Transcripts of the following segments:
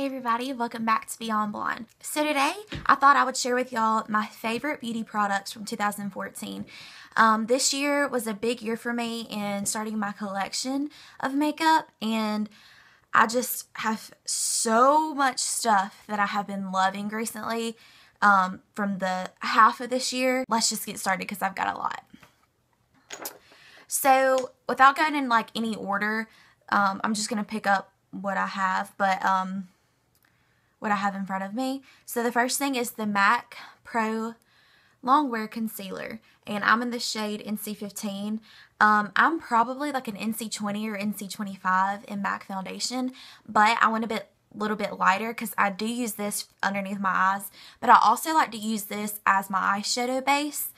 everybody, welcome back to Beyond Blonde. So today I thought I would share with y'all my favorite beauty products from 2014. This year was a big year for me in starting my collection of makeup, and I just have so much stuff that I have been loving recently from the half of this year. Let's just get started because I've got a lot. So without going in like any order, I'm just going to pick up what I have, but what I have in front of me. So the first thing is the MAC Pro Longwear Concealer, and I'm in the shade NC15. I'm probably like an NC20 or NC25 in MAC foundation, but I went a little bit lighter because I do use this underneath my eyes, but I also like to use this as my eyeshadow base.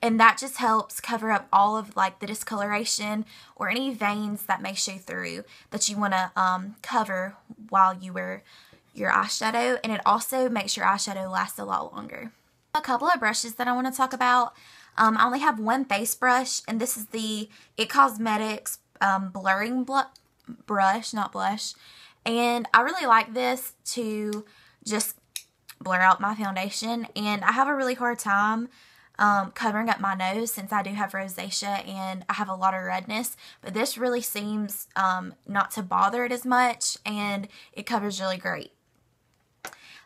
And that just helps cover up all of like the discoloration or any veins that may show through that you want to cover while you wear your eyeshadow. And it also makes your eyeshadow last a lot longer. A couple of brushes that I want to talk about. I only have one face brush, and this is the It Cosmetics blurring brush, not blush. And I really like this to just blur out my foundation. And I have a really hard time covering up my nose since I do have rosacea and I have a lot of redness, but this really seems not to bother it as much, and it covers really great.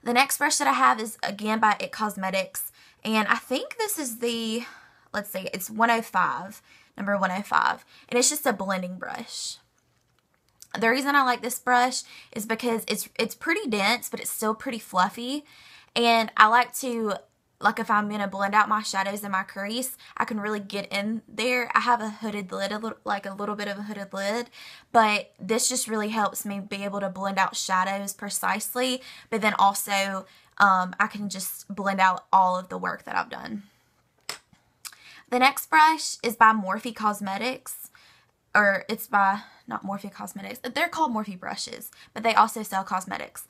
The next brush that I have is again by It Cosmetics, and I think this is the, let's see, it's 105, number 105, and it's just a blending brush. The reason I like this brush is because it's pretty dense, but it's still pretty fluffy, and I like to, like if I'm going to blend out my shadows in my crease, I can really get in there. I have a hooded lid, a little bit of a hooded lid, but this just really helps me be able to blend out shadows precisely, but then also I can just blend out all of the work that I've done. The next brush is by Morphe Cosmetics, or it's by, not Morphe Cosmetics, they're called Morphe brushes, but they also sell cosmetics.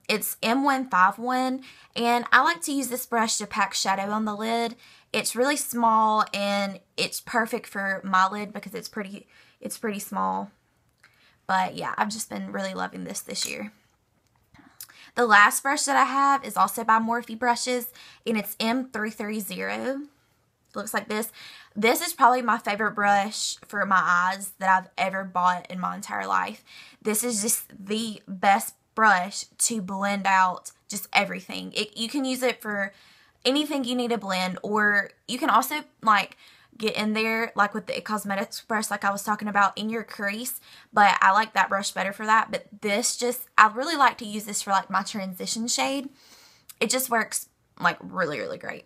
It's M151, and I like to use this brush to pack shadow on the lid. It's really small, and it's perfect for my lid because it's pretty small. But yeah, I've just been really loving this year. The last brush that I have is also by Morphe brushes, and it's M330. Looks like this. This is probably my favorite brush for my eyes that I've ever bought in my entire life. This is just the best brush to blend out just everything. You can use it for anything you need to blend, or you can also like get in there like with the It Cosmetics brush like I was talking about in your crease, but I like that brush better for that. But this just, I really like to use this for like my transition shade. It just works like really, really great.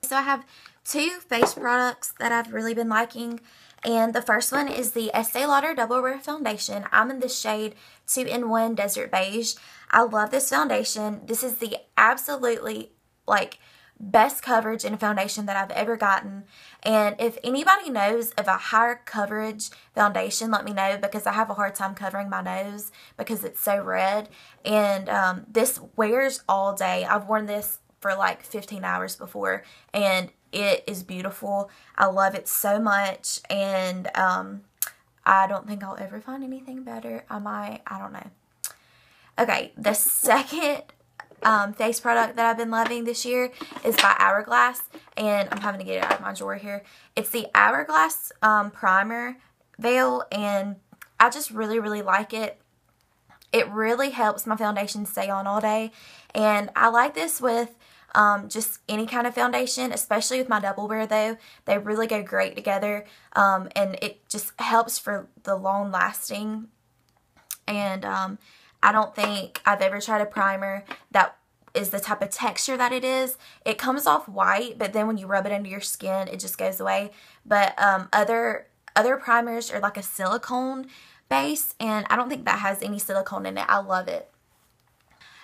So I have two face products that I've really been liking, and the first one is the Estee Lauder Double Wear Foundation. I'm in the shade 2-in-1 Desert Beige. I love this foundation. This is the absolutely like best coverage in a foundation that I've ever gotten, and if anybody knows of a higher coverage foundation, let me know, because I have a hard time covering my nose because it's so red, and this wears all day. I've worn this for like 15 hours before, and it is beautiful. I love it so much, and I don't think I'll ever find anything better. I don't know. Okay, the second face product that I've been loving this year is by Hourglass, and I'm having to get it out of my drawer here. It's the Hourglass primer veil, and I just really, really like it. It really helps my foundation stay on all day, and I like this with just any kind of foundation, especially with my double wear though. They really go great together, and it just helps for the long lasting. And I don't think I've ever tried a primer that is the type of texture that it is. It comes off white, but then when you rub it into your skin, it just goes away. But other primers are like a silicone base, and I don't think that has any silicone in it. I love it.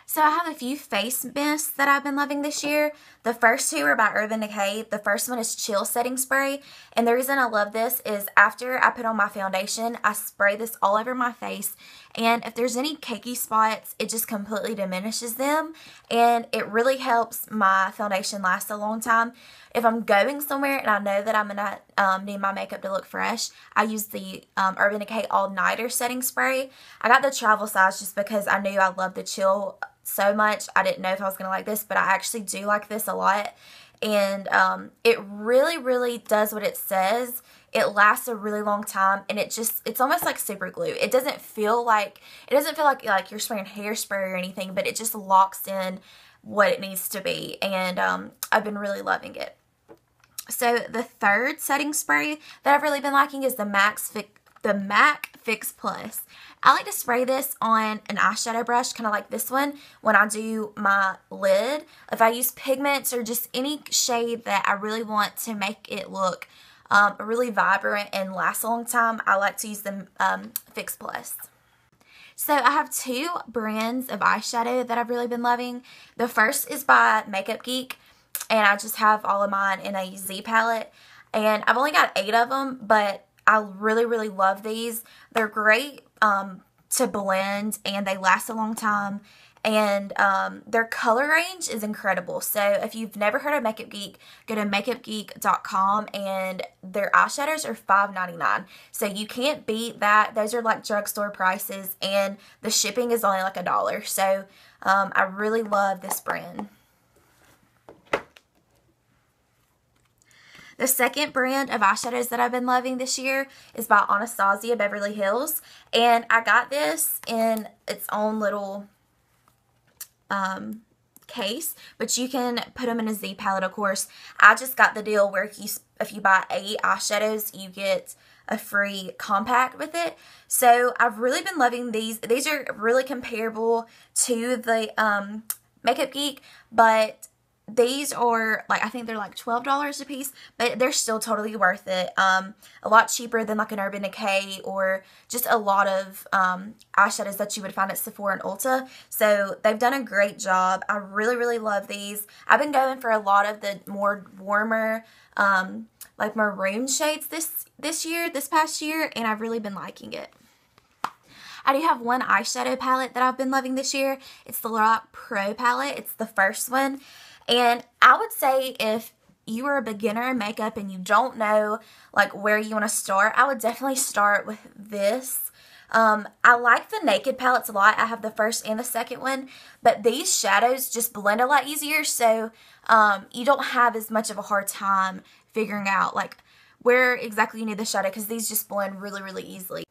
So I have a few face mists that I've been loving this year. The first two are by Urban Decay. The first one is Chill Setting Spray. And the reason I love this is after I put on my foundation, I spray this all over my face. And if there's any cakey spots, it just completely diminishes them. And it really helps my foundation last a long time. If I'm going somewhere and I know that I'm going to need my makeup to look fresh, I use the Urban Decay All Nighter Setting Spray. I got the travel size just because I knew I loved the Chill so much. I didn't know if I was going to like this, but I actually do like this a lot. And it really does what it says. It lasts a really long time, and it's almost like super glue. It doesn't feel like you're spraying hairspray or anything, but it just locks in what it needs to be. And I've been really loving it. So the third setting spray that I've really been liking is the MAC Fix Plus. I like to spray this on an eyeshadow brush, kind of like this one, when I do my lid. If I use pigments or just any shade that I really want to make it look really vibrant and last a long time, I like to use the Fix Plus. So I have two brands of eyeshadow that I've really been loving. The first is by Makeup Geek, and I just have all of mine in a Z palette. And I've only got 8 of them, but I really love these. They're great to blend, and they last a long time. And their color range is incredible. So if you've never heard of Makeup Geek, go to makeupgeek.com, and their eyeshadows are $5.99. So you can't beat that. Those are like drugstore prices, and the shipping is only like $1. So I really love this brand. The second brand of eyeshadows that I've been loving this year is by Anastasia Beverly Hills. And I got this in its own little case, but you can put them in a Z palette, of course. I just got the deal where if you buy 8 eyeshadows, you get a free compact with it. So I've really been loving these. These are really comparable to the Makeup Geek, but these are like, I think they're like $12 a piece, but they're still totally worth it. A lot cheaper than like an Urban Decay or just a lot of eyeshadows that you would find at Sephora and Ulta. So they've done a great job. I really love these. I've been going for a lot of the more warmer like maroon shades this past year, and I've really been liking it. I do have one eyeshadow palette that I've been loving this year. It's the Lorac Pro palette. It's the first one. And I would say if you are a beginner in makeup and you don't know like where you want to start, I would definitely start with this. I like the Naked palettes a lot. I have the first and the second one, but these shadows just blend a lot easier, so you don't have as much of a hard time figuring out like where exactly you need the shadow, because these just blend really easily.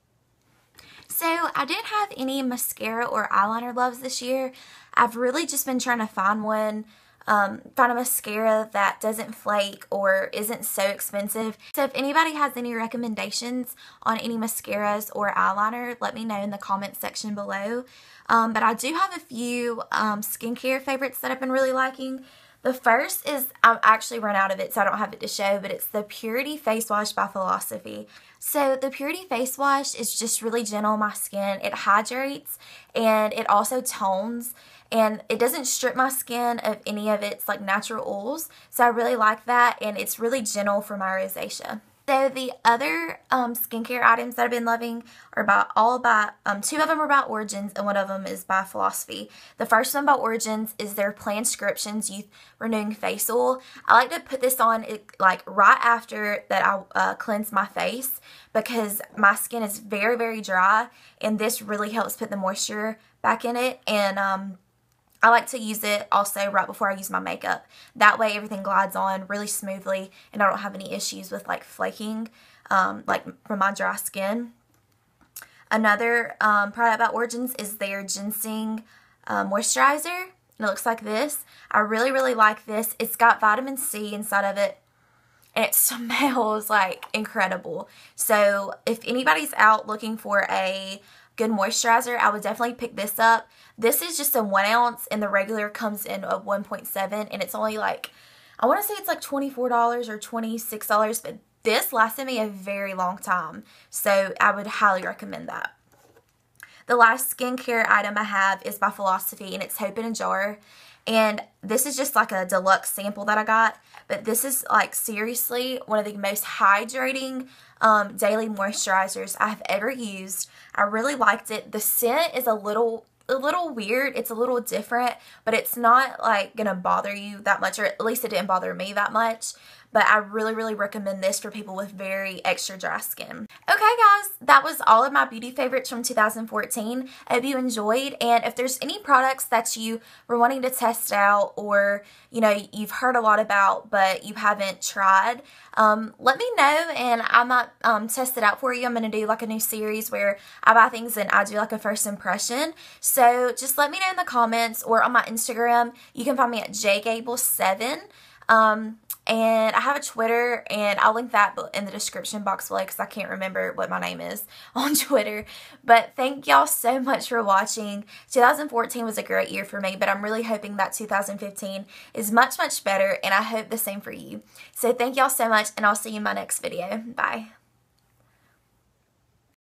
So I didn't have any mascara or eyeliner loves this year. I've really just been trying to find one. Find a mascara that doesn't flake or isn't so expensive. So if anybody has any recommendations on any mascaras or eyeliner, let me know in the comments section below. But I do have a few skincare favorites that I've been really liking. The first is, I've actually run out of it, so I don't have it to show, but it's the Purity Face Wash by Philosophy. So the Purity Face Wash is just really gentle on my skin. It hydrates and it also tones, and it doesn't strip my skin of any of its like natural oils. So I really like that, and it's really gentle for my rosacea. So the other skincare items that I've been loving are two of them are by Origins, and one of them is by Philosophy. The first one by Origins is their Planscriptions Youth Renewing Face Oil. I like to put this on like right after that I cleanse my face, because my skin is very dry, and this really helps put the moisture back in it. And I like to use it also right before I use my makeup. That way everything glides on really smoothly, and I don't have any issues with like flaking like from my dry skin. Another product by Origins is their Ginseng Moisturizer, and it looks like this. I really like this. It's got vitamin C inside of it, and it smells like incredible. So if anybody's out looking for a good moisturizer, I would definitely pick this up. This is just a 1 ounce, and the regular comes in a 1.7, and it's only like, I want to say it's like $24 or $26, but this lasted me a very long time, so I would highly recommend that. The last skincare item I have is by Philosophy, and it's Hope in a Jar. And this is just like a deluxe sample that I got. But this is like seriously one of the most hydrating daily moisturizers I have ever used. I really liked it. The scent is a little weird. It's a little different, but it's not like gonna bother you that much, or at least it didn't bother me that much. But I really recommend this for people with very extra dry skin. Okay guys, that was all of my beauty favorites from 2014. I hope you enjoyed, and if there's any products that you were wanting to test out, or you know, you've heard a lot about but you haven't tried, let me know and I might test it out for you. I'm going to do like a new series where I buy things and I do like a first impression. So just let me know in the comments or on my Instagram. You can find me at jgable7. And I have a Twitter, and I'll link that in the description box below because I can't remember what my name is on Twitter. But thank y'all so much for watching. 2014 was a great year for me, but I'm really hoping that 2015 is much better, and I hope the same for you. So thank y'all so much, and I'll see you in my next video. Bye.